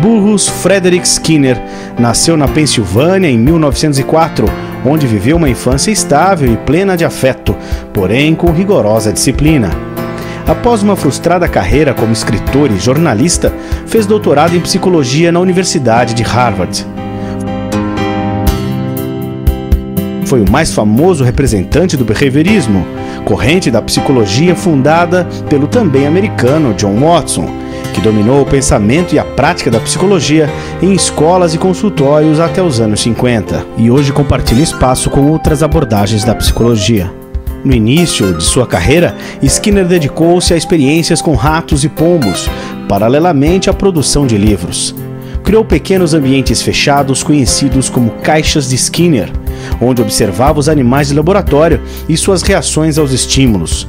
Burrus Frederick Skinner nasceu na Pensilvânia em 1904, onde viveu uma infância estável e plena de afeto, porém com rigorosa disciplina. Após uma frustrada carreira como escritor e jornalista, fez doutorado em psicologia na Universidade de Harvard. Foi o mais famoso representante do behaviorismo, corrente da psicologia fundada pelo também americano John Watson, que dominou o pensamento e a prática da psicologia em escolas e consultórios até os anos 50, e hoje compartilha espaço com outras abordagens da psicologia. No início de sua carreira, Skinner dedicou-se a experiências com ratos e pombos, paralelamente à produção de livros. Criou pequenos ambientes fechados conhecidos como caixas de Skinner, onde observava os animais de laboratório e suas reações aos estímulos.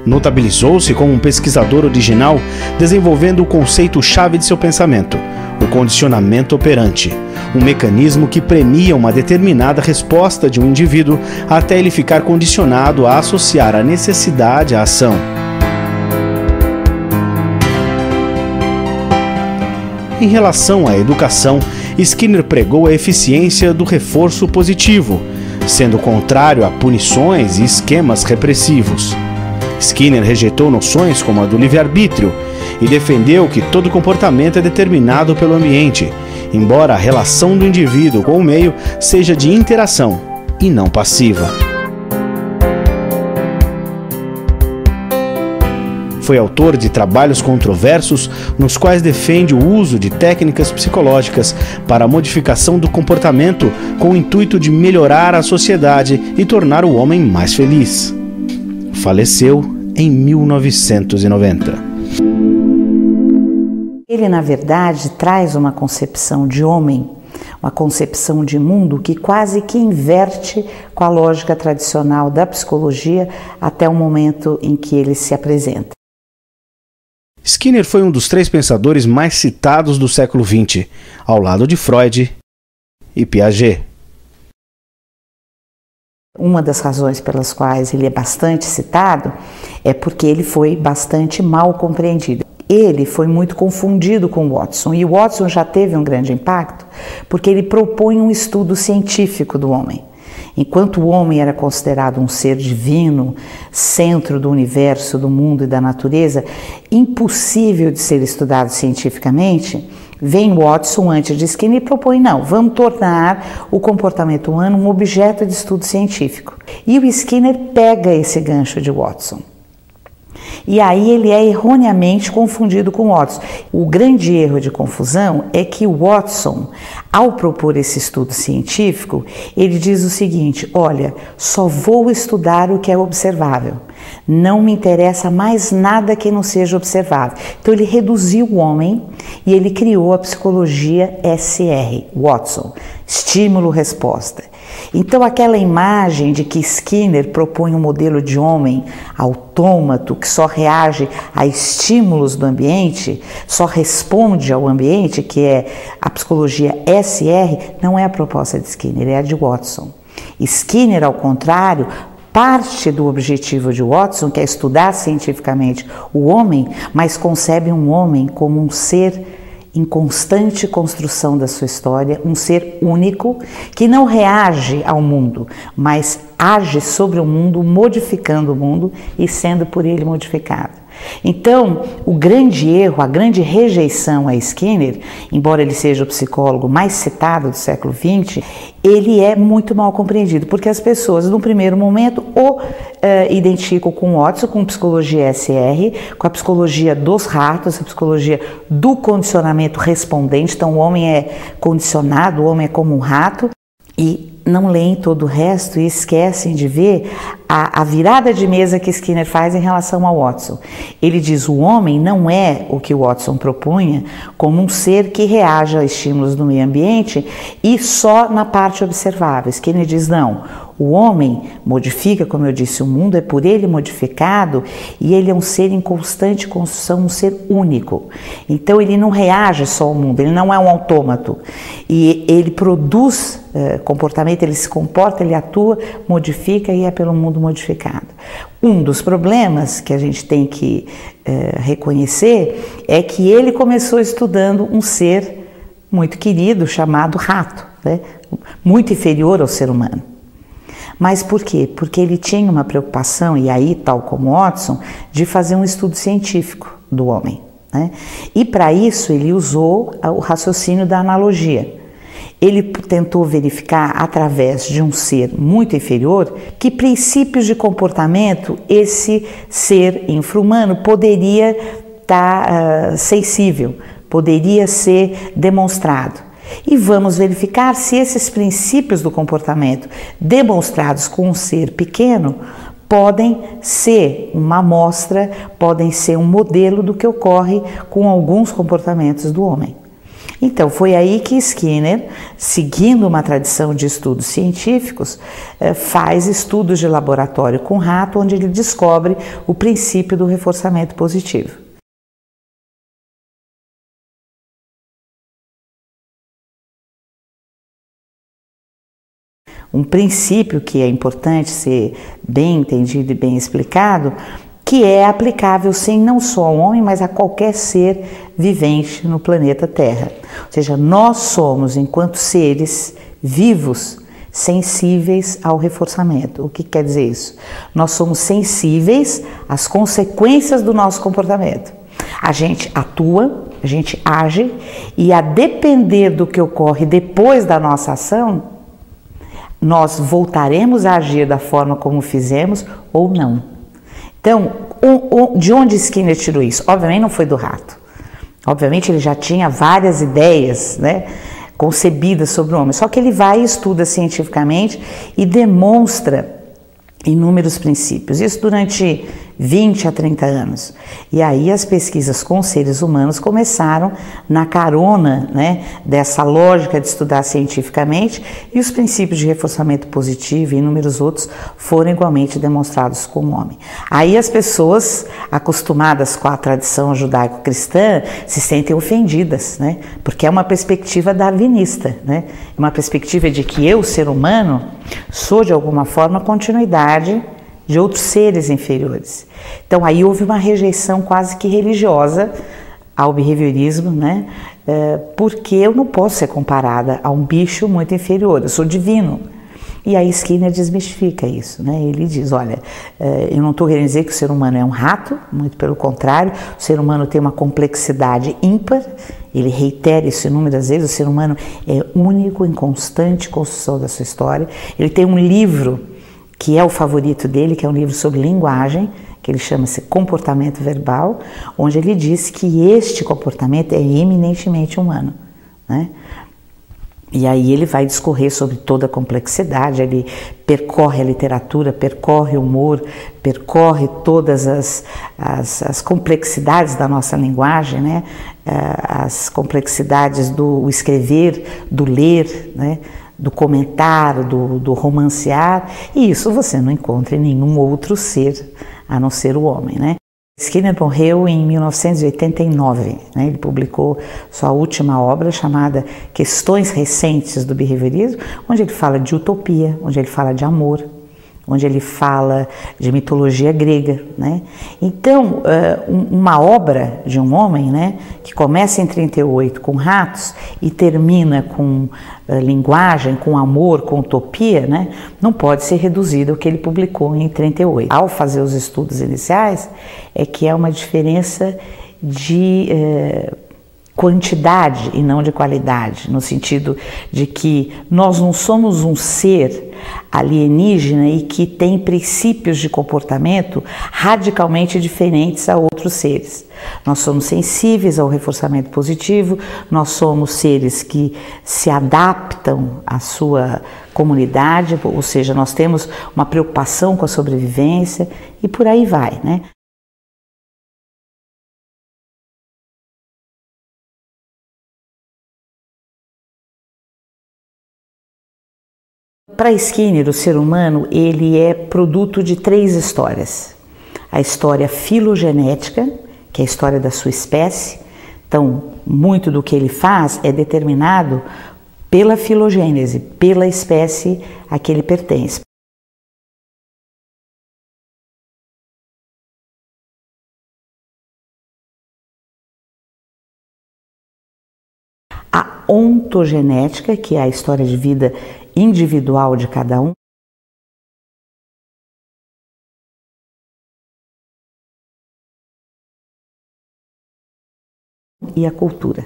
Notabilizou-se como um pesquisador original, desenvolvendo o conceito-chave de seu pensamento, o condicionamento operante, um mecanismo que premia uma determinada resposta de um indivíduo até ele ficar condicionado a associar a necessidade à ação. Em relação à educação, Skinner pregou a eficiência do reforço positivo, sendo contrário a punições e esquemas repressivos. Skinner rejeitou noções como a do livre-arbítrio e defendeu que todo comportamento é determinado pelo ambiente, embora a relação do indivíduo com o meio seja de interação e não passiva. Foi autor de trabalhos controversos nos quais defende o uso de técnicas psicológicas para a modificação do comportamento com o intuito de melhorar a sociedade e tornar o homem mais feliz. Faleceu em 1990. Ele, na verdade, traz uma concepção de homem, uma concepção de mundo que quase que inverte com a lógica tradicional da psicologia até o momento em que ele se apresenta. Skinner foi um dos 3 pensadores mais citados do século XX, ao lado de Freud e Piaget. Uma das razões pelas quais ele é bastante citado é porque ele foi bastante mal compreendido. Ele foi muito confundido com Watson, e Watson já teve um grande impacto porque ele propõe um estudo científico do homem. Enquanto o homem era considerado um ser divino, centro do universo, do mundo e da natureza, impossível de ser estudado cientificamente, vem Watson antes de Skinner e propõe, não, vamos tornar o comportamento humano um objeto de estudo científico. E o Skinner pega esse gancho de Watson. E aí ele é erroneamente confundido com Watson. O grande erro de confusão é que o Watson, ao propor esse estudo científico, ele diz o seguinte: olha, só vou estudar o que é observável. Não me interessa mais nada que não seja observável. Então ele reduziu o homem e ele criou a psicologia SR, Watson, estímulo-resposta. Então aquela imagem de que Skinner propõe um modelo de homem autômato que só reage a estímulos do ambiente, só responde ao ambiente, que é a psicologia SR, não é a proposta de Skinner, é a de Watson. Skinner, ao contrário, parte do objetivo de Watson, que é estudar cientificamente o homem, mas concebe um homem como um ser em constante construção da sua história, um ser único que não reage ao mundo, mas age sobre o mundo, modificando o mundo e sendo por ele modificado. Então, o grande erro, a grande rejeição a Skinner, embora ele seja o psicólogo mais citado do século XX, ele é muito mal compreendido, porque as pessoas, no primeiro momento, o identificam com Watson, com psicologia SR, com a psicologia dos ratos, a psicologia do condicionamento respondente. Então, o homem é condicionado, o homem é como um rato, e não leem todo o resto e esquecem de ver a virada de mesa que Skinner faz em relação ao Watson. Ele diz: o homem não é o que o Watson propunha como um ser que reage a estímulos do meio ambiente e só na parte observável. Skinner diz: não, o homem modifica, como eu disse, o mundo é por ele modificado e ele é um ser em constante construção, um ser único. Então ele não reage só ao mundo, ele não é um autômato. E ele produz comportamento, ele se comporta, ele atua, modifica e é pelo mundo modificado. Um dos problemas que a gente tem que reconhecer é que ele começou estudando um ser muito querido chamado rato, né? Muito inferior ao ser humano. Mas por quê? Porque ele tinha uma preocupação, e aí, tal como Watson, de fazer um estudo científico do homem, né? E para isso ele usou o raciocínio da analogia. Ele tentou verificar, através de um ser muito inferior, que princípios de comportamento esse ser infra-humano poderia estar sensível, poderia ser demonstrado. E vamos verificar se esses princípios do comportamento demonstrados com um ser pequeno podem ser uma amostra, podem ser um modelo do que ocorre com alguns comportamentos do homem. Então, foi aí que Skinner, seguindo uma tradição de estudos científicos, faz estudos de laboratório com rato, onde ele descobre o princípio do reforçamento positivo. Um princípio que é importante ser bem entendido e bem explicado, que é aplicável sim não só ao homem, mas a qualquer ser vivente no planeta Terra. Ou seja, nós somos, enquanto seres vivos, sensíveis ao reforçamento. O que quer dizer isso? Nós somos sensíveis às consequências do nosso comportamento. A gente atua, a gente age, e a depender do que ocorre depois da nossa ação, nós voltaremos a agir da forma como fizemos ou não. Então, de onde Skinner tirou isso? Obviamente não foi do rato. Obviamente ele já tinha várias ideias, né, concebidas sobre o homem. Só que ele vai e estuda cientificamente e demonstra inúmeros princípios. Isso durante 20 a 30 anos. E aí as pesquisas com seres humanos começaram na carona, né, dessa lógica de estudar cientificamente, e os princípios de reforçamento positivo e inúmeros outros foram igualmente demonstrados com o homem. Aí as pessoas acostumadas com a tradição judaico-cristã se sentem ofendidas, né, porque é uma perspectiva darwinista, né, uma perspectiva de que eu, ser humano, sou de alguma forma continuidade de outros seres inferiores. Então aí houve uma rejeição quase que religiosa ao behaviorismo, né? Porque eu não posso ser comparada a um bicho muito inferior, eu sou divino. E aí Skinner desmistifica isso, né? Ele diz, olha, eu não estou querendo dizer que o ser humano é um rato, muito pelo contrário, o ser humano tem uma complexidade ímpar, ele reitera isso inúmeras vezes, o ser humano é único em constante construção da sua história. Ele tem um livro que é o favorito dele, que é um livro sobre linguagem, que ele chama-se Comportamento Verbal, onde ele diz que este comportamento é eminentemente humano, né? E aí ele vai discorrer sobre toda a complexidade, ele percorre a literatura, percorre o humor, percorre todas as complexidades da nossa linguagem, né? As complexidades do escrever, do ler, né? Do comentar, do romancear, e isso você não encontra em nenhum outro ser, a não ser o homem, né? Skinner morreu em 1989, né? Ele publicou sua última obra chamada Questões Recentes do Behaviorismo, onde ele fala de utopia, onde ele fala de amor, onde ele fala de mitologia grega, né? Então, uma obra de um homem, né, que começa em 38 com ratos e termina com linguagem, com amor, com utopia, né, não pode ser reduzida ao que ele publicou em 38. Ao fazer os estudos iniciais, é que é uma diferença de quantidade e não de qualidade, no sentido de que nós não somos um ser alienígena e que tem princípios de comportamento radicalmente diferentes a outros seres. Nós somos sensíveis ao reforçamento positivo, nós somos seres que se adaptam à sua comunidade, ou seja, nós temos uma preocupação com a sobrevivência e por aí vai, né? Para Skinner, o ser humano ele é produto de 3 histórias. A história filogenética, que é a história da sua espécie. Então, muito do que ele faz é determinado pela filogênese, pela espécie a que ele pertence. ontogenética, que é a história de vida individual de cada um, e a cultura.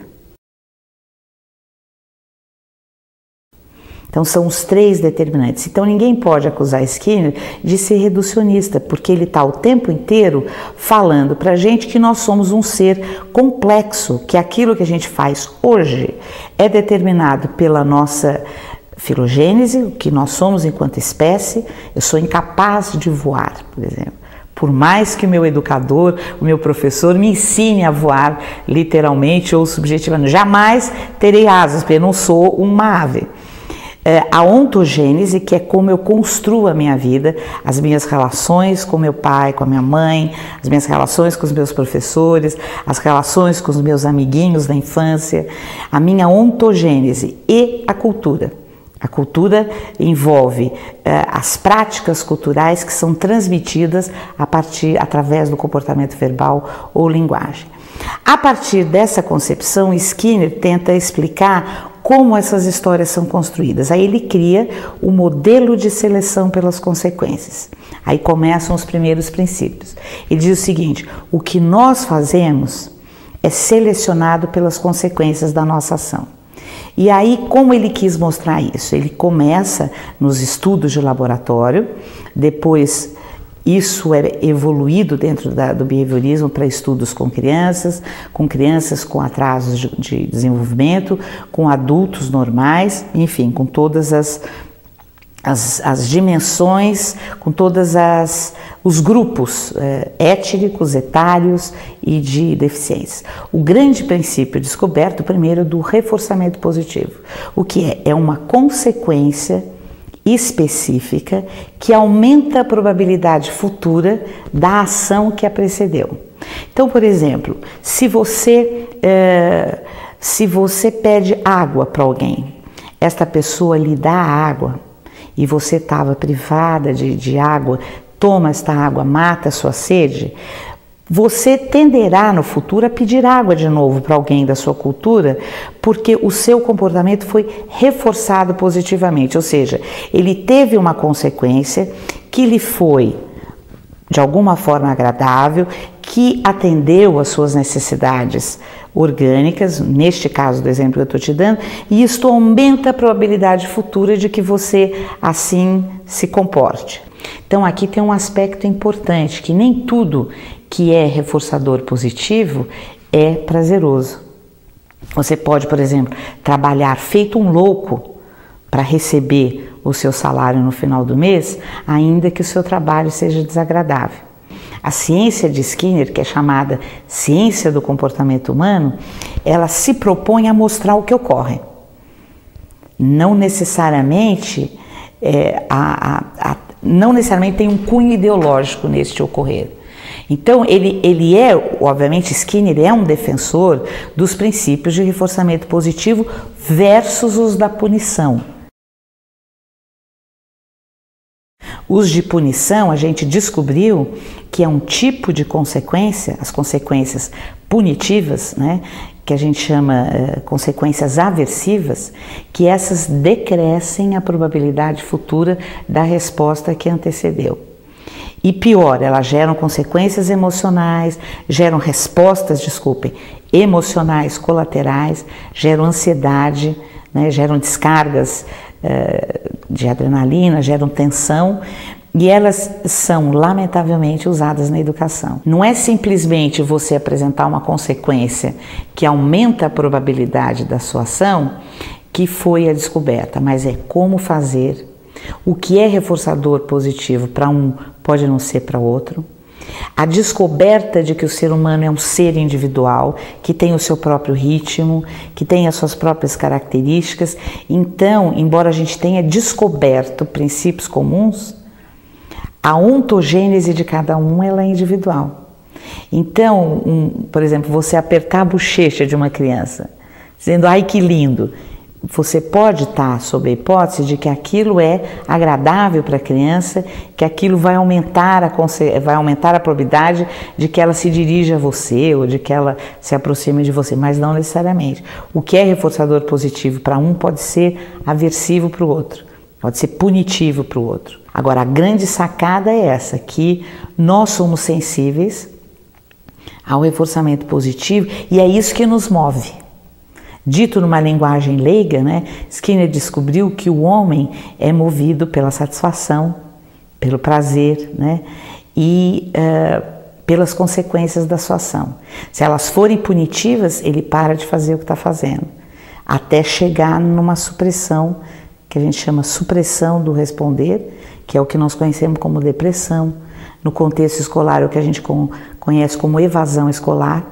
Então são os três determinantes. Então ninguém pode acusar Skinner de ser reducionista, porque ele está o tempo inteiro falando para a gente que nós somos um ser complexo, que aquilo que a gente faz hoje é determinado pela nossa filogênese, o que nós somos enquanto espécie. Eu sou incapaz de voar, por exemplo. Por mais que o meu educador, o meu professor me ensine a voar literalmente ou subjetivamente, jamais terei asas, porque eu não sou uma ave. A ontogênese, que é como eu construo a minha vida, as minhas relações com meu pai, com a minha mãe, as minhas relações com os meus professores, as relações com os meus amiguinhos da infância, a minha ontogênese e a cultura. A cultura envolve as práticas culturais que são transmitidas através do comportamento verbal ou linguagem. A partir dessa concepção, Skinner tenta explicar como essas histórias são construídas. Aí ele cria o modelo de seleção pelas consequências. Aí começam os primeiros princípios. Ele diz o seguinte: o que nós fazemos é selecionado pelas consequências da nossa ação. E aí, como ele quis mostrar isso? Ele começa nos estudos de laboratório, depois isso é evoluído dentro do behaviorismo para estudos com crianças com atrasos de desenvolvimento, com adultos normais, enfim, com todas as dimensões, com todos os grupos étnicos, etários e de deficiências. O grande princípio descoberto, primeiro, do reforçamento positivo, o que é uma consequência específica que aumenta a probabilidade futura da ação que a precedeu. Então, por exemplo, se você pede água para alguém, esta pessoa lhe dá água e você estava privada de água, toma esta água, mata a sua sede, você tenderá no futuro a pedir água de novo para alguém da sua cultura, porque o seu comportamento foi reforçado positivamente, ou seja, ele teve uma consequência que lhe foi de alguma forma agradável, que atendeu às suas necessidades orgânicas, neste caso do exemplo que eu estou te dando, e isto aumenta a probabilidade futura de que você assim se comporte. Então aqui tem um aspecto importante, que nem tudo que é reforçador positivo é prazeroso. Você pode, por exemplo, trabalhar feito um louco para receber o seu salário no final do mês, ainda que o seu trabalho seja desagradável. A ciência de Skinner, que é chamada ciência do comportamento humano, ela se propõe a mostrar o que ocorre. Não necessariamente tem um cunho ideológico neste ocorrer. Então, ele é, obviamente, Skinner é um defensor dos princípios de reforçamento positivo versus os da punição. Os de punição, a gente descobriu que é um tipo de consequência, as consequências punitivas, né, que a gente chama consequências aversivas, que essas decrescem a probabilidade futura da resposta que antecedeu. E pior, elas geram consequências emocionais, geram respostas, emocionais colaterais, geram ansiedade, né, geram descargas de adrenalina, geram tensão, e elas são lamentavelmente usadas na educação. Não é simplesmente você apresentar uma consequência que aumenta a probabilidade da sua ação que foi a descoberta, mas é como fazer. O que é reforçador positivo para um pode não ser para outro. A descoberta de que o ser humano é um ser individual, que tem o seu próprio ritmo, que tem as suas próprias características. Então, embora a gente tenha descoberto princípios comuns, a ontogênese de cada um ela é individual. Então, por exemplo, você apertar a bochecha de uma criança, dizendo, ai que lindo, você pode estar sob a hipótese de que aquilo é agradável para a criança, que aquilo vai aumentar a probabilidade de que ela se dirija a você ou de que ela se aproxime de você, mas não necessariamente. O que é reforçador positivo para um pode ser aversivo para o outro, pode ser punitivo para o outro. Agora, a grande sacada é essa, que nós somos sensíveis ao reforçamento positivo e é isso que nos move. Dito numa linguagem leiga, né, Skinner descobriu que o homem é movido pela satisfação, pelo prazer, né, e pelas consequências da sua ação. Se elas forem punitivas, ele para de fazer o que está fazendo, até chegar numa supressão, que a gente chama supressão do responder, que é o que nós conhecemos como depressão. No contexto escolar, é o que a gente conhece como evasão escolar.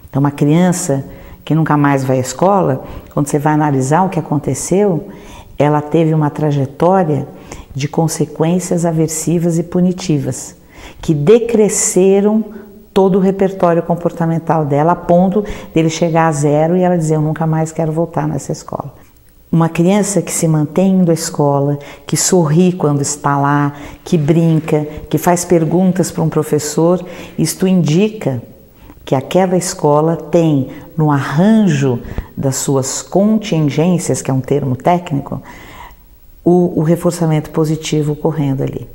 Então, uma criança que nunca mais vai à escola, quando você vai analisar o que aconteceu, ela teve uma trajetória de consequências aversivas e punitivas, que decresceram todo o repertório comportamental dela, a ponto dele chegar a 0 e ela dizer, eu nunca mais quero voltar nessa escola. Uma criança que se mantém indo à escola, que sorri quando está lá, que brinca, que faz perguntas para um professor, isto indica que aquela escola tem no arranjo das suas contingências, que é um termo técnico, o reforçamento positivo ocorrendo ali,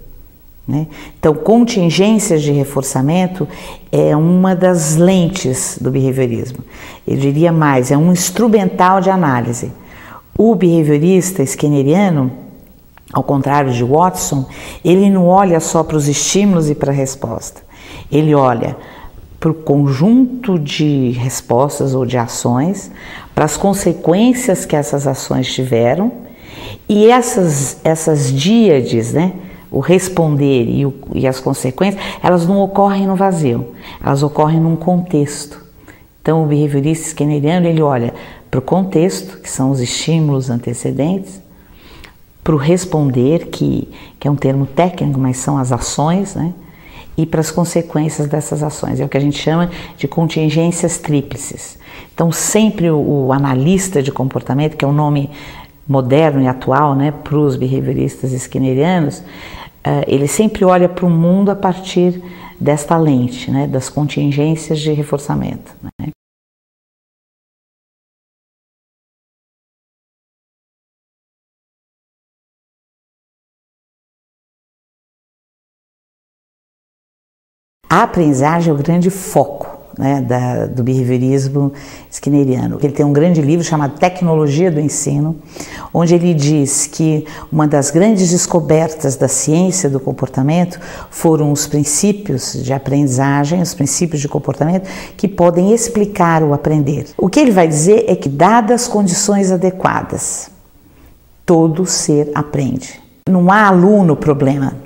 né? Então, contingências de reforçamento é uma das lentes do behaviorismo. Eu diria mais, é um instrumental de análise. O behaviorista skinneriano, ao contrário de Watson, ele não olha só para os estímulos e para a resposta. Ele olha para o conjunto de respostas ou de ações, para as consequências que essas ações tiveram, e essas díades, né, o responder e as consequências, elas não ocorrem no vazio, elas ocorrem num contexto. Então, o behaviorista skinneriano, ele olha para o contexto, que são os estímulos antecedentes, para o responder, que é um termo técnico, mas são as ações, né? E para as consequências dessas ações. É o que a gente chama de contingências tríplices. Então, sempre o analista de comportamento, que é um nome moderno e atual, né, para os behavioristas skinnerianos, ele sempre olha para o mundo a partir desta lente, né, das contingências de reforçamento, né? A aprendizagem é o grande foco, né, do behaviorismo skinneriano. Ele tem um grande livro chamado Tecnologia do Ensino, onde ele diz que uma das grandes descobertas da ciência do comportamento foram os princípios de aprendizagem, os princípios de comportamento que podem explicar o aprender. O que ele vai dizer é que, dadas condições adequadas, todo ser aprende. Não há aluno problema.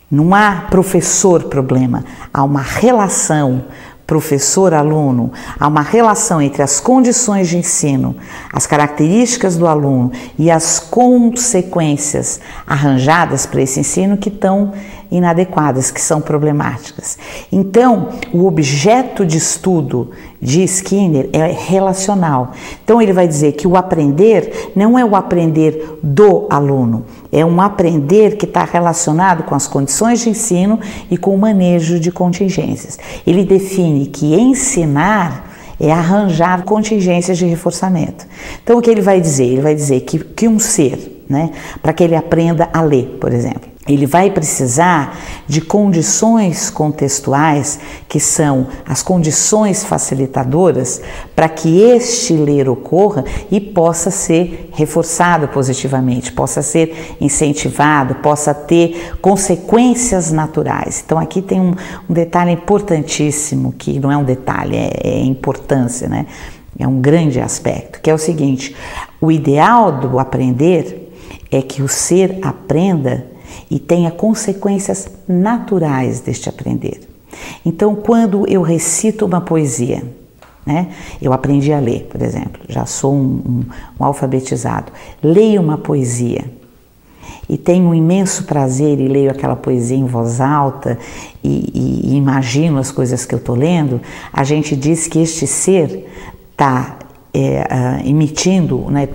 Não há professor problema, há uma relação professor-aluno, há uma relação entre as condições de ensino, as características do aluno e as consequências arranjadas para esse ensino que estão inadequadas, que são problemáticas. Então, o objeto de estudo de Skinner é relacional. Então, ele vai dizer que o aprender não é o aprender do aluno, é um aprender que está relacionado com as condições de ensino e com o manejo de contingências. Ele define que ensinar é arranjar contingências de reforçamento. Então, o que ele vai dizer? Ele vai dizer que um ser, né, para que ele aprenda a ler, por exemplo, ele vai precisar de condições contextuais, que são as condições facilitadoras para que este ler ocorra e possa ser reforçado positivamente, possa ser incentivado, possa ter consequências naturais. Então aqui tem um detalhe importantíssimo, que não é um detalhe, é importância, né? É um grande aspecto, que é o seguinte: o ideal do aprender é que o ser aprenda e tenha consequências naturais deste aprender. Então, quando eu recito uma poesia, né, eu aprendi a ler, por exemplo, já sou um alfabetizado, leio uma poesia e tenho um imenso prazer e leio aquela poesia em voz alta e imagino as coisas que eu estou lendo, a gente diz que este ser está emitindo, né,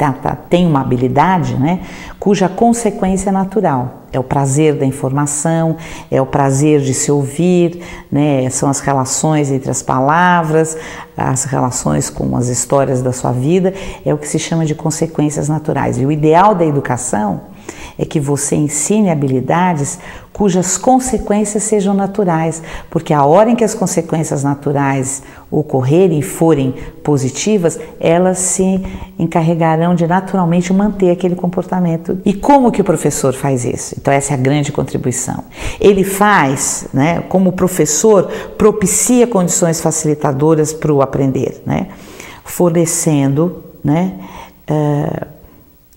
tem uma habilidade, né, cuja consequência é natural. É o prazer da informação, é o prazer de se ouvir, né, são as relações entre as palavras, as relações com as histórias da sua vida, é o que se chama de consequências naturais. E o ideal da educação é que você ensine habilidades cujas consequências sejam naturais, porque a hora em que as consequências naturais ocorrerem e forem positivas, elas se encarregarão de naturalmente manter aquele comportamento. E como que o professor faz isso? Então essa é a grande contribuição. Ele faz, né, como professor, propicia condições facilitadoras para o aprender, né, fornecendo, né,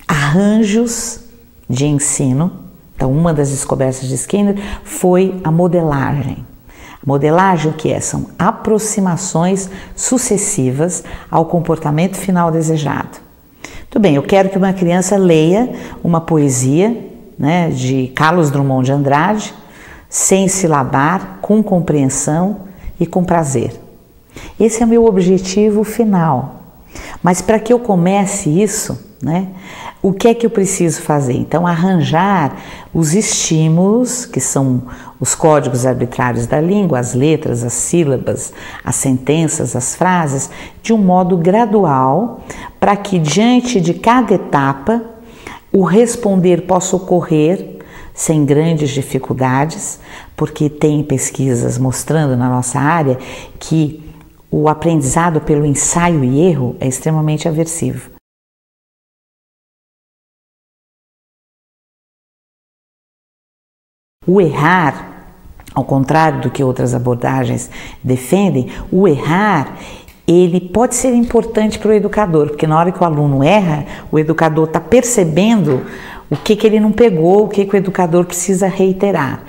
arranjos de ensino. Então, uma das descobertas de Skinner foi a modelagem. A modelagem, o que é? São aproximações sucessivas ao comportamento final desejado. Tudo bem, eu quero que uma criança leia uma poesia, né, de Carlos Drummond de Andrade, sem silabar, com compreensão e com prazer. Esse é o meu objetivo final. Mas para que eu comece isso, né, o que é que eu preciso fazer? Então, arranjar os estímulos, que são os códigos arbitrários da língua, as letras, as sílabas, as sentenças, as frases, de um modo gradual, para que diante de cada etapa, o responder possa ocorrer sem grandes dificuldades, porque tem pesquisas mostrando na nossa área que o aprendizado pelo ensaio e erro é extremamente aversivo. O errar, ao contrário do que outras abordagens defendem, o errar, ele pode ser importante para o educador, porque na hora que o aluno erra, o educador está percebendo o que ele não pegou, o que o educador precisa reiterar.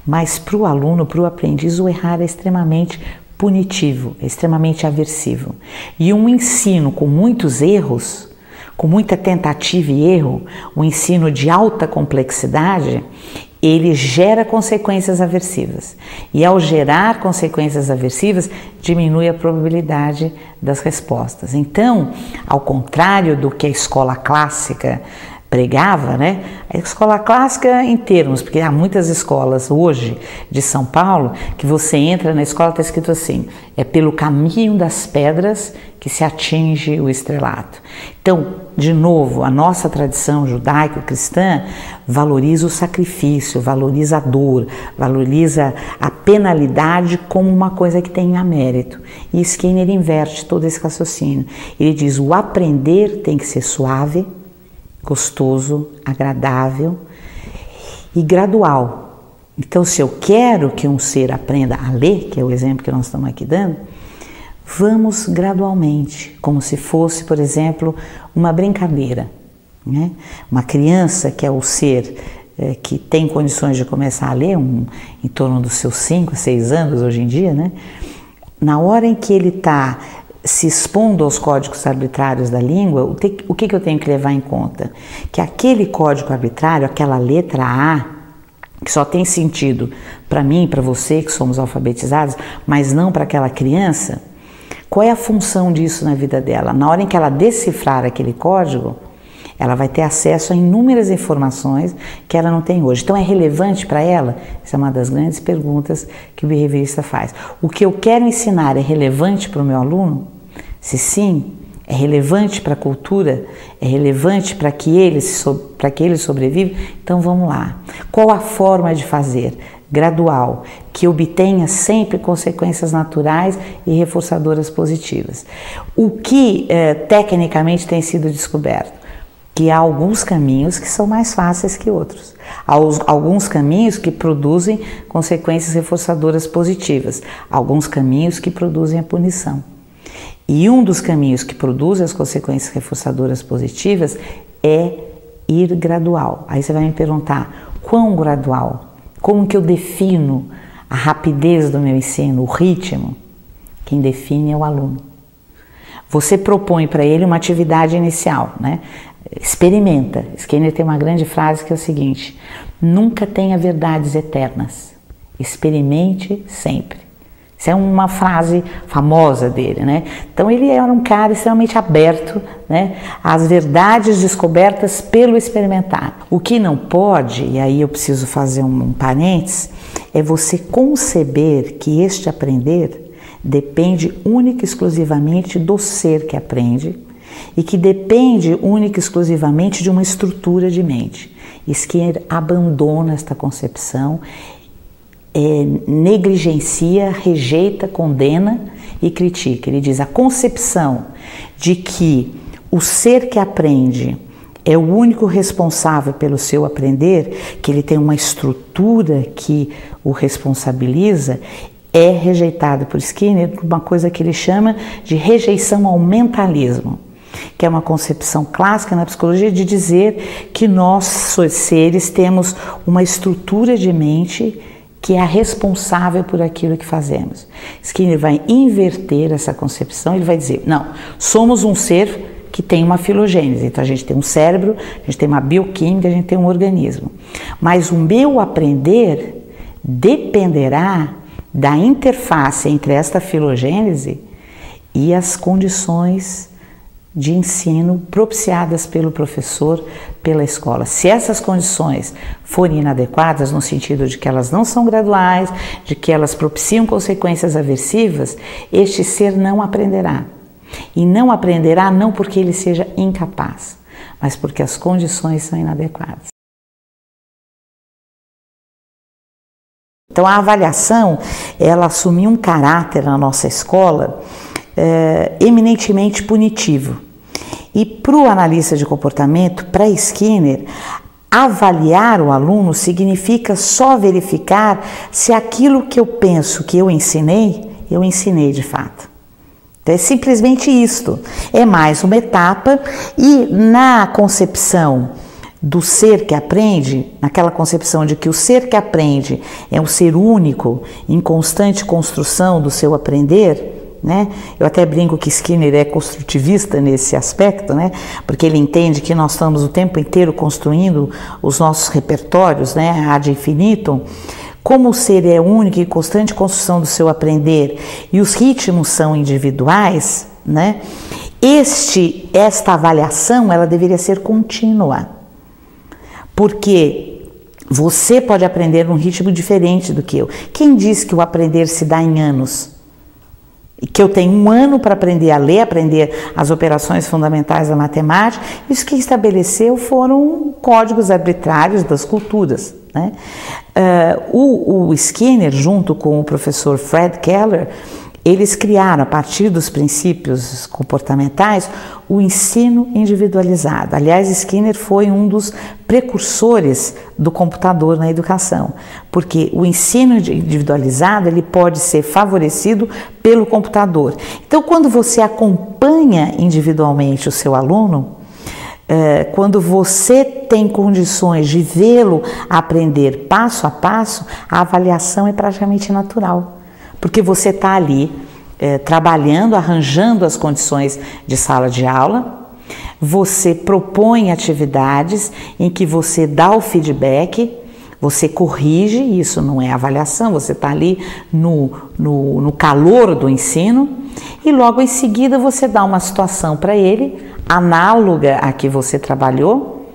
Mas para o aluno, para o aprendiz, o errar é extremamente punitivo, é extremamente aversivo. E um ensino com muitos erros, com muita tentativa e erro, um ensino de alta complexidade, ele gera consequências aversivas. E ao gerar consequências aversivas, diminui a probabilidade das respostas. Então, ao contrário do que a escola clássica pregava, né? A escola clássica em termos, porque há muitas escolas hoje de São Paulo que você entra na escola, está escrito assim: é pelo caminho das pedras que se atinge o estrelato. Então, de novo, a nossa tradição judaico-cristã valoriza o sacrifício, valoriza a dor, valoriza a penalidade como uma coisa que tem mérito. E Skinner inverte todo esse raciocínio. Ele diz: o aprender tem que ser suave, gostoso, agradável e gradual. Então, se eu quero que um ser aprenda a ler, que é o exemplo que nós estamos aqui dando, vamos gradualmente, como se fosse, por exemplo, uma brincadeira, né? Uma criança, que é o ser que tem condições de começar a ler, em torno dos seus 5, 6 anos hoje em dia, né? Na hora em que ele está se expondo aos códigos arbitrários da língua, o que eu tenho que levar em conta? Que aquele código arbitrário, aquela letra A, que só tem sentido para mim e para você, que somos alfabetizados, mas não para aquela criança, qual é a função disso na vida dela? Na hora em que ela decifrar aquele código, ela vai ter acesso a inúmeras informações que ela não tem hoje. Então, é relevante para ela? Essa é uma das grandes perguntas que o behaviorista faz. O que eu quero ensinar é relevante para o meu aluno? Se sim, é relevante para a cultura? É relevante para que ele sobreviva? Então, vamos lá. Qual a forma de fazer? Gradual, que obtenha sempre consequências naturais e reforçadoras positivas. O que tecnicamente tem sido descoberto? Que há alguns caminhos que são mais fáceis que outros. Há alguns caminhos que produzem consequências reforçadoras positivas, alguns caminhos que produzem a punição. E um dos caminhos que produz as consequências reforçadoras positivas é ir gradual. Aí você vai me perguntar, quão gradual? Como que eu defino a rapidez do meu ensino, o ritmo? Quem define é o aluno. Você propõe para ele uma atividade inicial, né? Experimenta. Skinner tem uma grande frase que é o seguinte: nunca tenha verdades eternas. Experimente sempre. Isso é uma frase famosa dele, né? Então ele era um cara extremamente aberto, né, às verdades descobertas pelo experimentar. O que não pode, e aí eu preciso fazer um parênteses, é você conceber que este aprender depende única e exclusivamente do ser que aprende e que depende única e exclusivamente de uma estrutura de mente. Skinner abandona esta concepção, negligencia, rejeita, condena e critica. Ele diz: a concepção de que o ser que aprende é o único responsável pelo seu aprender, que ele tem uma estrutura que o responsabiliza, é rejeitada por Skinner por uma coisa que ele chama de rejeição ao mentalismo, que é uma concepção clássica na psicologia de dizer que nós, seres, temos uma estrutura de mente que é a responsável por aquilo que fazemos. Skinner vai inverter essa concepção, ele vai dizer: não, somos um ser que tem uma filogênese, então a gente tem um cérebro, a gente tem uma bioquímica, a gente tem um organismo, mas o meu aprender dependerá da interface entre esta filogênese e as condições de ensino propiciadas pelo professor, pela escola. Se essas condições forem inadequadas, no sentido de que elas não são graduais, de que elas propiciam consequências aversivas, este ser não aprenderá. E não aprenderá não porque ele seja incapaz, mas porque as condições são inadequadas. Então a avaliação, ela assumiu um caráter na nossa escola eminentemente punitivo. E para o analista de comportamento, para Skinner, avaliar o aluno significa só verificar se aquilo que eu penso que eu ensinei de fato. Então é simplesmente isto, é mais uma etapa, e na concepção do ser que aprende, naquela concepção de que o ser que aprende é um ser único, em constante construção do seu aprender, né? Eu até brinco que Skinner é construtivista nesse aspecto, né? Porque ele entende que nós estamos o tempo inteiro construindo os nossos repertórios, né? Ad infinitum. Como o ser é único e constante construção do seu aprender e os ritmos são individuais, né? Esta avaliação, ela deveria ser contínua, porque você pode aprender num ritmo diferente do que eu. Quem diz que o aprender se dá em anos? Que eu tenho um ano para aprender a ler, aprender as operações fundamentais da matemática. Isso que estabeleceu foram códigos arbitrários das culturas, né? O Skinner, junto com o professor Fred Keller, eles criaram, a partir dos princípios comportamentais, o ensino individualizado. Aliás, Skinner foi um dos precursores do computador na educação, porque o ensino individualizado ele pode ser favorecido pelo computador. Então, quando você acompanha individualmente o seu aluno, quando você tem condições de vê-lo aprender passo a passo, a avaliação é praticamente natural. Porque você está ali trabalhando, arranjando as condições de sala de aula, você propõe atividades em que você dá o feedback, você corrige, isso não é avaliação, você está ali no calor do ensino, e logo em seguida você dá uma situação para ele, análoga à que você trabalhou,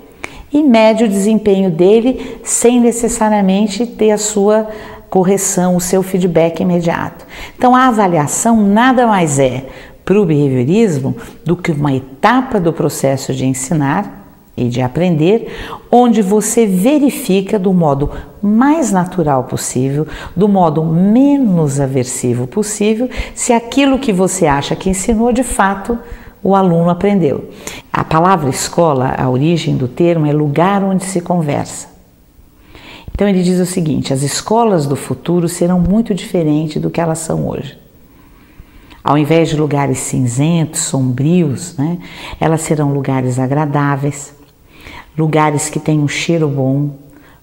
e mede o desempenho dele sem necessariamente ter a sua correção, o seu feedback imediato. Então a avaliação nada mais é para o behaviorismo do que uma etapa do processo de ensinar e de aprender, onde você verifica do modo mais natural possível, do modo menos aversivo possível, se aquilo que você acha que ensinou de fato o aluno aprendeu. A palavra escola, a origem do termo é lugar onde se conversa. Então ele diz o seguinte: as escolas do futuro serão muito diferentes do que elas são hoje. Ao invés de lugares cinzentos, sombrios, né, elas serão lugares agradáveis, lugares que têm um cheiro bom,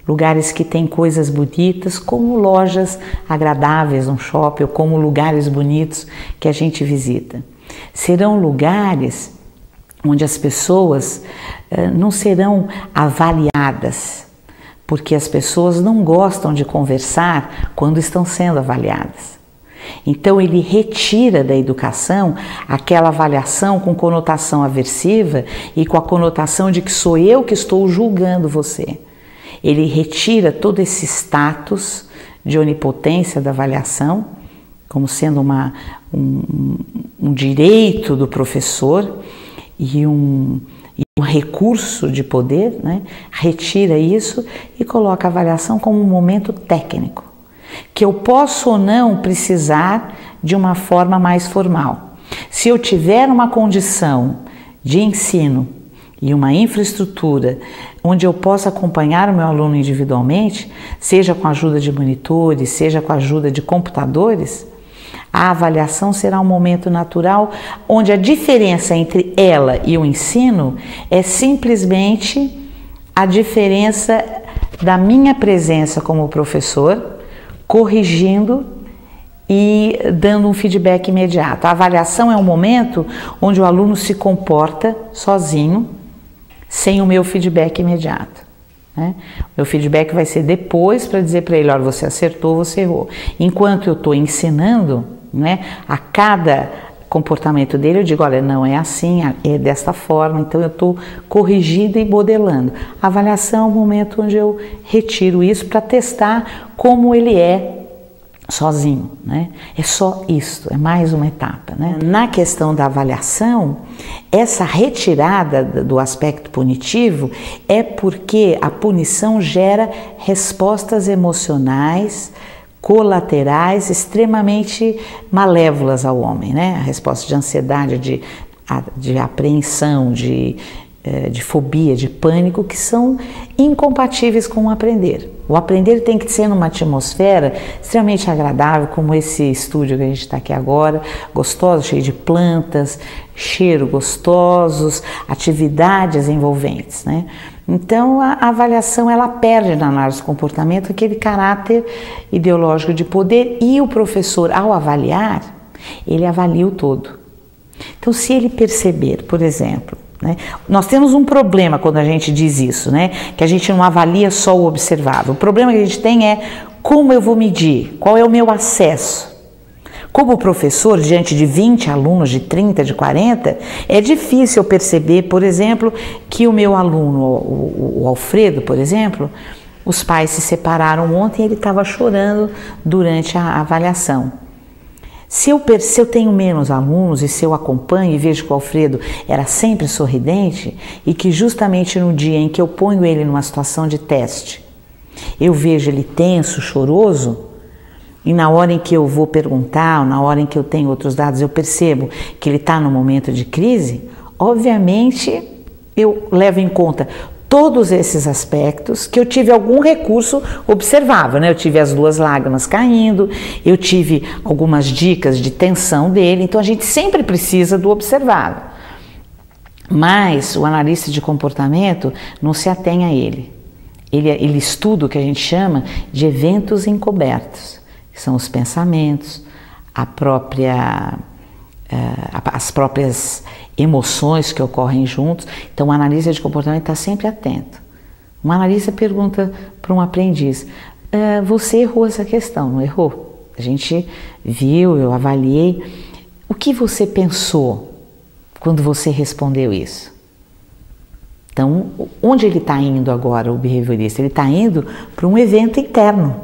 lugares que têm coisas bonitas, como lojas agradáveis no shopping, ou como lugares bonitos que a gente visita. Serão lugares onde as pessoas não serão avaliadas, porque as pessoas não gostam de conversar quando estão sendo avaliadas. Então ele retira da educação aquela avaliação com conotação aversiva e com a conotação de que sou eu que estou julgando você. Ele retira todo esse status de onipotência da avaliação, como sendo um direito do professor e um recurso de poder, né? Retira isso e coloca a avaliação como um momento técnico, que eu posso ou não precisar de uma forma mais formal. Se eu tiver uma condição de ensino e uma infraestrutura onde eu possa acompanhar o meu aluno individualmente, seja com a ajuda de monitores, seja com a ajuda de computadores, a avaliação será um momento natural onde a diferença entre ela e o ensino é simplesmente a diferença da minha presença como professor, corrigindo e dando um feedback imediato. A avaliação é um momento onde o aluno se comporta sozinho, sem o meu feedback imediato, né? O meu feedback vai ser depois para dizer para ele, olha, você acertou, você errou. Enquanto eu estou ensinando, né, a cada comportamento dele, eu digo, olha, não é assim, é desta forma, então eu estou corrigindo e modelando. A avaliação é o momento onde eu retiro isso para testar como ele é sozinho, né? É só isso, é mais uma etapa, né? Na questão da avaliação, essa retirada do aspecto punitivo é porque a punição gera respostas emocionais colaterais extremamente malévolas ao homem, né? A resposta de ansiedade, de apreensão, de fobia, de pânico, que são incompatíveis com o aprender. O aprender tem que ser numa atmosfera extremamente agradável, como esse estúdio que a gente está aqui agora, gostoso, cheio de plantas, cheiro gostosos, atividades envolventes, né? Então a avaliação ela perde na análise do comportamento aquele caráter ideológico de poder, e o professor, ao avaliar, ele avalia o todo. Então, se ele perceber, por exemplo, né, nós temos um problema quando a gente diz isso, né, que a gente não avalia só o observável. O problema que a gente tem é como eu vou medir, qual é o meu acesso. Como professor, diante de 20 alunos, de 30, de 40, é difícil eu perceber, por exemplo, que o meu aluno, o Alfredo, por exemplo, os pais se separaram ontem e ele estava chorando durante a avaliação. Se eu tenho menos alunos e se eu acompanho e vejo que o Alfredo era sempre sorridente e que justamente no dia em que eu ponho ele numa situação de teste, eu vejo ele tenso, choroso, e na hora em que eu vou perguntar, ou na hora em que eu tenho outros dados, eu percebo que ele está no momento de crise, obviamente eu levo em conta todos esses aspectos, que eu tive algum recurso observável, né? Eu tive as 2 lágrimas caindo, eu tive algumas dicas de tensão dele, então a gente sempre precisa do observável. Mas o analista de comportamento não se atém a ele. Ele estuda o que a gente chama de eventos encobertos, que são os pensamentos, as próprias emoções que ocorrem juntos. Então o analista de comportamento está sempre atento. Um analista pergunta para um aprendiz, você errou essa questão, não errou? A gente viu, eu avaliei. O que você pensou quando você respondeu isso? Então, onde ele está indo agora, o behaviorista? Ele está indo para um evento interno,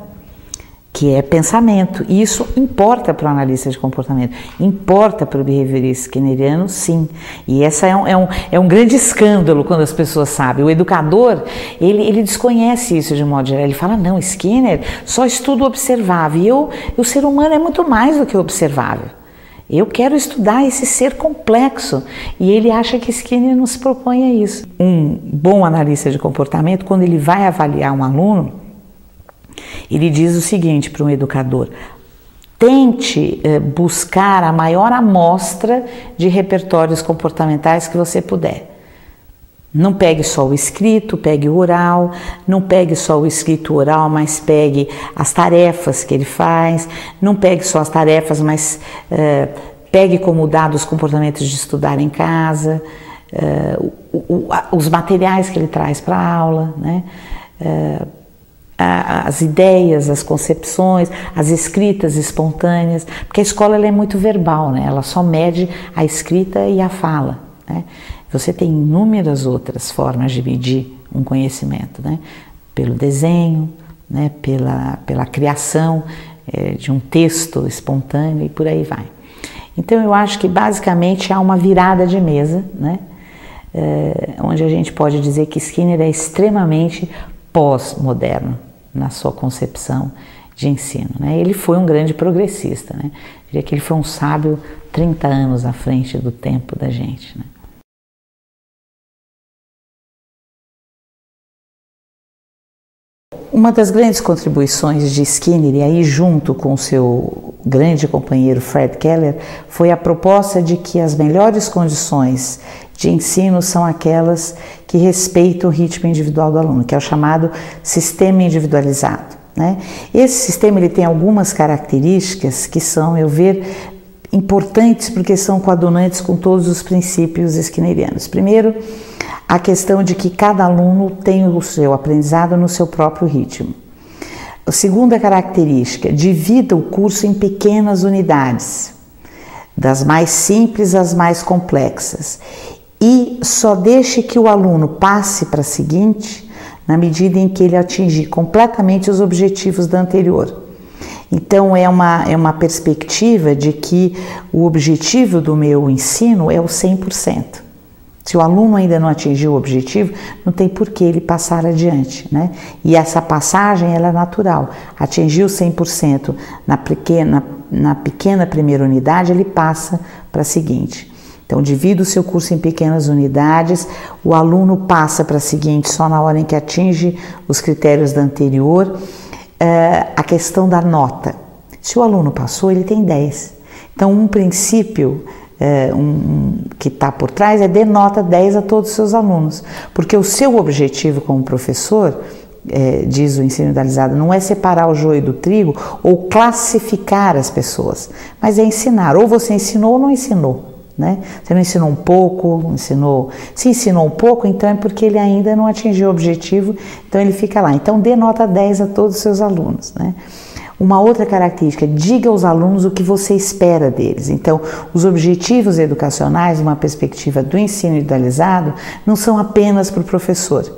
que é pensamento. E isso importa para o analista de comportamento, importa para o behaviorista skinneriano, sim. E essa é um grande escândalo quando as pessoas sabem. O educador, ele desconhece isso de modo geral. Ele fala, não, Skinner só estuda o observável. E o ser humano é muito mais do que o observável. Eu quero estudar esse ser complexo. E ele acha que Skinner não se propõe a isso. Um bom analista de comportamento, quando ele vai avaliar um aluno, ele diz o seguinte para um educador: tente buscar a maior amostra de repertórios comportamentais que você puder. Não pegue só o escrito, pegue o oral, não pegue só o escrito oral, mas pegue as tarefas que ele faz, não pegue só as tarefas, mas pegue como dado os comportamentos de estudar em casa, os materiais que ele traz para a aula, né? as ideias, as concepções, as escritas espontâneas, porque a escola ela é muito verbal, né? Ela só mede a escrita e a fala, né? Você tem inúmeras outras formas de medir um conhecimento, né? Pelo desenho, né? Pela criação de um texto espontâneo e por aí vai. Então eu acho que basicamente há uma virada de mesa, né? Onde a gente pode dizer que Skinner é extremamente pós-moderno na sua concepção de ensino, né? Ele foi um grande progressista, né? Eu diria que ele foi um sábio 30 anos à frente do tempo da gente, né? Uma das grandes contribuições de Skinner, e aí junto com o seu grande companheiro Fred Keller, foi a proposta de que as melhores condições de ensino são aquelas que respeitam o ritmo individual do aluno, que é o chamado sistema individualizado, né? Esse sistema ele tem algumas características que são, a meu ver, importantes porque são coadunantes com todos os princípios skinnerianos. Primeiro, a questão de que cada aluno tem o seu aprendizado no seu próprio ritmo. A segunda característica, divida o curso em pequenas unidades, das mais simples às mais complexas, e só deixe que o aluno passe para a seguinte na medida em que ele atingir completamente os objetivos da anterior. Então é uma perspectiva de que o objetivo do meu ensino é o 100%. Se o aluno ainda não atingiu o objetivo, não tem por que ele passar adiante, né? E essa passagem ela é natural. Atingiu 100% na pequena primeira unidade, ele passa para a seguinte. Então, divida o seu curso em pequenas unidades, o aluno passa para a seguinte só na hora em que atinge os critérios da anterior. A questão da nota. Se o aluno passou, ele tem 10. Então, um princípio que está por trás é dê nota 10 a todos os seus alunos, porque o seu objetivo como professor, diz o ensino individualizado, não é separar o joio do trigo ou classificar as pessoas, mas é ensinar. Ou você ensinou ou não ensinou, né? Você não ensinou um pouco, se ensinou um pouco, então é porque ele ainda não atingiu o objetivo, então ele fica lá. Então dê nota 10 a todos os seus alunos, né? Uma outra característica, diga aos alunos o que você espera deles. Então, os objetivos educacionais, uma perspectiva do ensino individualizado, não são apenas para o professor.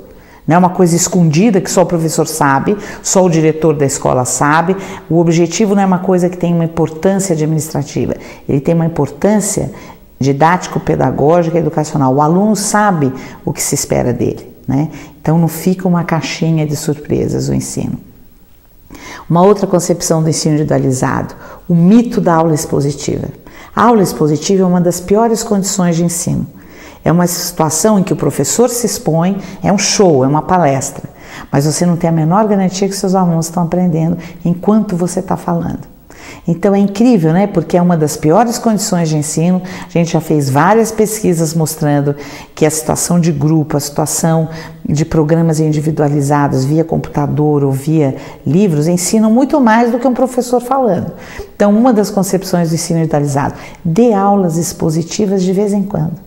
Não é uma coisa escondida que só o professor sabe, só o diretor da escola sabe. O objetivo não é uma coisa que tem uma importância administrativa, ele tem uma importância didático-pedagógica e educacional. O aluno sabe o que se espera dele, né? Então não fica uma caixinha de surpresas o ensino. Uma outra concepção do ensino individualizado, o mito da aula expositiva. A aula expositiva é uma das piores condições de ensino. É uma situação em que o professor se expõe, é um show, é uma palestra, mas você não tem a menor garantia que seus alunos estão aprendendo enquanto você está falando. Então é incrível, né? Porque é uma das piores condições de ensino. A gente já fez várias pesquisas mostrando que a situação de grupo, a situação de programas individualizados via computador ou via livros ensinam muito mais do que um professor falando. Então uma das concepções do ensino individualizado, dê aulas expositivas de vez em quando.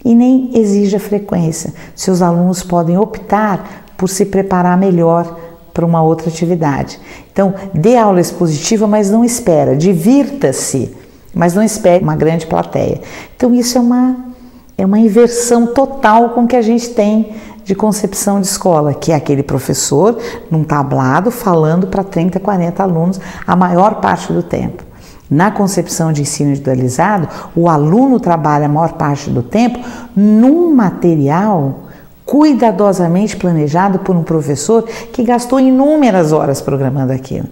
E nem exija frequência. Seus alunos podem optar por se preparar melhor para uma outra atividade. Então, dê aula expositiva, mas não espera. Divirta-se, mas não espere uma grande plateia. Então, isso é uma inversão total com o que a gente tem de concepção de escola, que é aquele professor num tablado falando para 30, 40 alunos a maior parte do tempo. Na concepção de ensino individualizado, o aluno trabalha a maior parte do tempo num material cuidadosamente planejado por um professor que gastou inúmeras horas programando aquilo.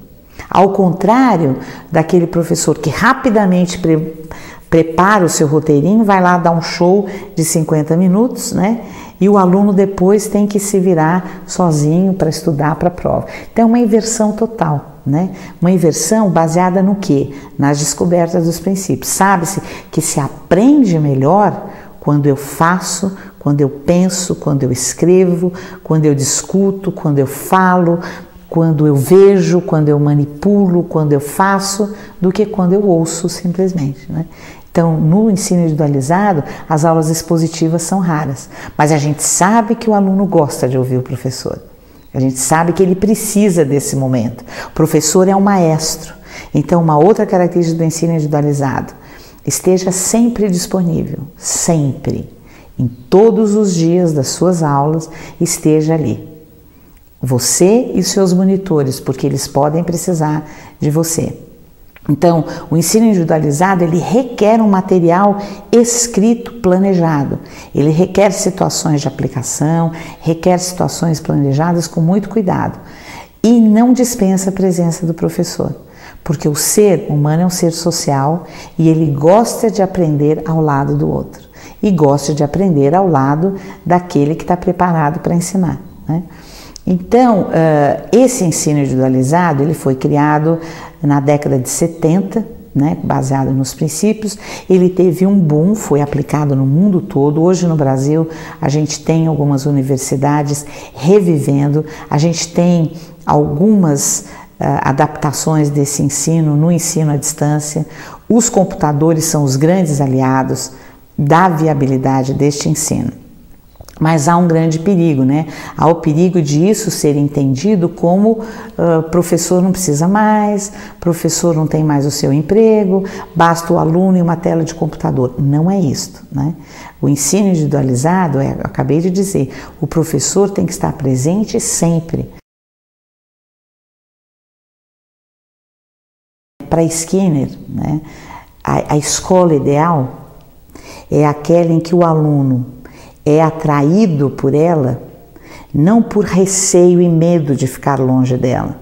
Ao contrário daquele professor que rapidamente prepara o seu roteirinho, vai lá dar um show de 50 minutos, né? E o aluno depois tem que se virar sozinho para estudar para a prova. Então é uma inversão total, né? Uma inversão baseada no quê? Nas descobertas dos princípios. Sabe-se que se aprende melhor quando eu faço, quando eu penso, quando eu escrevo, quando eu discuto, quando eu falo, quando eu vejo, quando eu manipulo, quando eu faço, do que quando eu ouço simplesmente, né? Então, no ensino individualizado, as aulas expositivas são raras, mas a gente sabe que o aluno gosta de ouvir o professor. A gente sabe que ele precisa desse momento. O professor é um maestro. Então, uma outra característica do ensino individualizado: esteja sempre disponível, sempre, em todos os dias das suas aulas, esteja ali. Você e seus monitores, porque eles podem precisar de você. Então, o ensino individualizado, ele requer um material escrito, planejado. Ele requer situações de aplicação, requer situações planejadas com muito cuidado. E não dispensa a presença do professor, porque o ser humano é um ser social e ele gosta de aprender ao lado do outro. E gosta de aprender ao lado daquele que está preparado para ensinar, né? Então, esse ensino individualizado, ele foi criado na década de 70, né, baseado nos princípios. Ele teve um boom, foi aplicado no mundo todo. Hoje no Brasil a gente tem algumas universidades revivendo, a gente tem algumas adaptações desse ensino no ensino à distância. Os computadores são os grandes aliados da viabilidade deste ensino. Mas há um grande perigo, né? Há o perigo de isso ser entendido como professor não precisa mais, professor não tem mais o seu emprego, basta o aluno e uma tela de computador. Não é isto, né? O ensino individualizado, eu acabei de dizer, o professor tem que estar presente sempre. Para Skinner, né, a escola ideal é aquela em que o aluno é atraído por ela, não por receio e medo de ficar longe dela,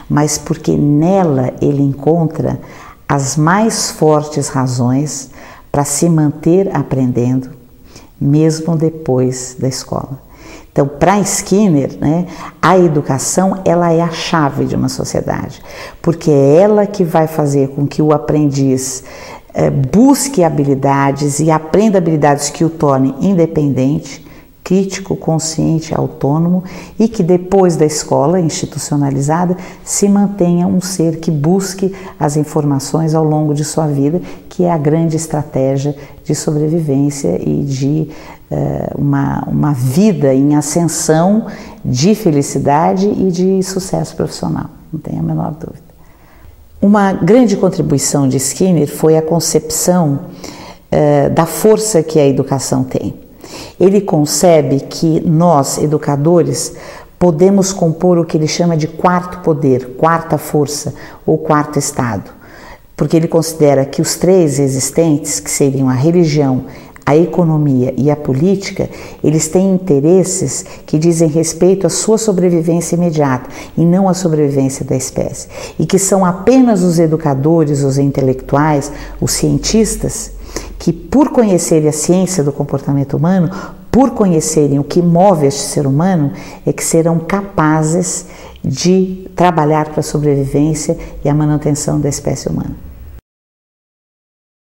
mas porque nela ele encontra as mais fortes razões para se manter aprendendo, mesmo depois da escola. Então, para Skinner, né, a educação, ela é a chave de uma sociedade, porque é ela que vai fazer com que o aprendiz busque habilidades e aprenda habilidades que o tornem independente, crítico, consciente, autônomo, e que depois da escola institucionalizada se mantenha um ser que busque as informações ao longo de sua vida, que é a grande estratégia de sobrevivência e de uma vida em ascensão de felicidade e de sucesso profissional, não tenho a menor dúvida. Uma grande contribuição de Skinner foi a concepção da força que a educação tem. Ele concebe que nós, educadores, podemos compor o que ele chama de quarto poder, quarta força ou quarto estado, porque ele considera que os três existentes, que seriam a religião, a economia e a política, eles têm interesses que dizem respeito à sua sobrevivência imediata e não à sobrevivência da espécie. E que são apenas os educadores, os intelectuais, os cientistas, que por conhecerem a ciência do comportamento humano, por conhecerem o que move este ser humano, é que serão capazes de trabalhar para a sobrevivência e a manutenção da espécie humana.